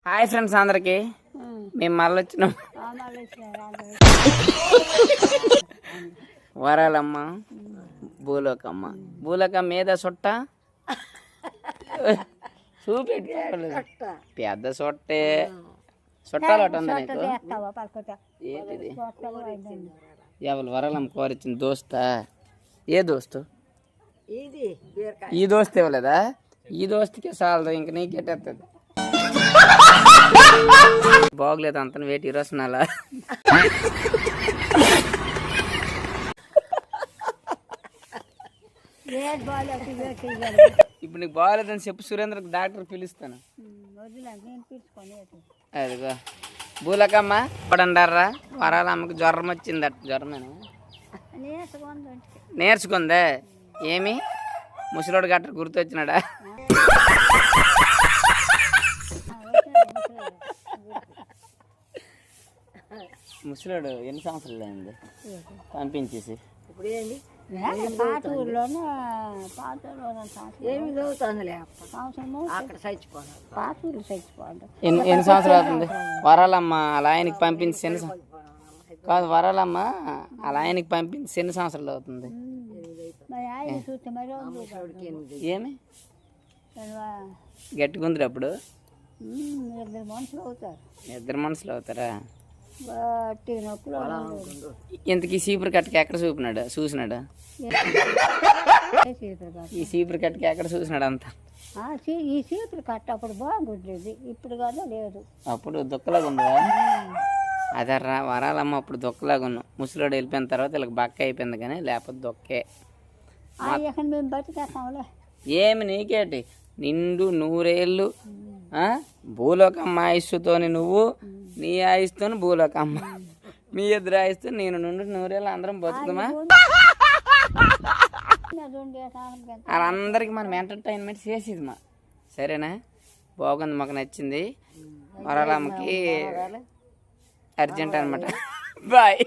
Hi friends అందరికి మేము మళ్ళీ వచ్చినాం. వరాలమ్మ భూలోకమ్మ భూలోకమ్మ ఏదో సొట్ట చూపెట్టుకోలేదు పెద్ద సొట్టే చుట్టాలు ఒకటి ఉంది నీకు. ఏంటిది ఎవరు వరాలమ్మ కోరిచ్చిన దోస్తా? ఏ దోస్తు? ఈ దోస్తు ఇవ్వలేదా? ఈ దోస్తుకే చాలదు, ఇంక నీకెట్టేస్తుంది. బాగలేదు అంత వేటి రసనాలా. ఇప్పుడు నీకు బాగలేదని చెప్పు, సురేంద్రకి డాక్టర్ పిలుస్తాను. అదిగో భూలకమ్మ ఇప్పుడండారా వరాలమ్మకి జ్వరం వచ్చిందట. జ్వరమేనా? నేర్చుకుందే. ఏమి ముసలోడు గట్ట గుర్తొచ్చినాడా? ముసలోడు ఎన్ని సంవత్సరాలు అయింది పంపించేసి? ఎన్ని సంవత్సరాలు అవుతుంది? వరాలమ్మ అలా ఆయనకి పంపించి కాదు, వరాలమ్మ అలా ఆయనకి పంపించి ఎన్ని సంవత్సరాలు అవుతుంది? ఏమి గట్టిగుందిరా అప్పుడు? ఇద్దరు మనుషులు అవుతారా? ఇంతకీ సీపురు కట్టకి ఎక్కడ చూసినాడు? ఈ సీపురు కట్టకి ఎక్కడ చూసినాడు అంతా? ఈ సీపురు కట్ట అప్పుడు బాగుండేది, ఇప్పుడు కదా లేదు. అప్పుడు దుక్కలాగా ఉందా? అదర్రా వరాలమ్మ అప్పుడు దుక్కలాగా ఉన్నాం. ముసలోడు వెళ్ళిపోయిన తర్వాత వీళ్ళకి బక్క అయిపోయింది, కానీ లేకపోతే దొక్కే. మేము బతికేస్తాంలే. ఏమి నీకేటి నిండు నూరేళ్ళు భూలోకమ్మ ఆయుష్తోని నువ్వు, నీ ఆయుష్తో భూలోకమ్మ, మీ ఇద్దరు ఆయుష్తో నేను నుండి నూరేళ్ళు అందరం బతుకుతామా? వాళ్ళందరికీ మనం ఎంటర్టైన్మెంట్ చేసేది మా. సరేనా? బాగుంది, మాకు నచ్చింది. వరాలమ్మకి అర్జెంట్ అనమాట. బాయ్.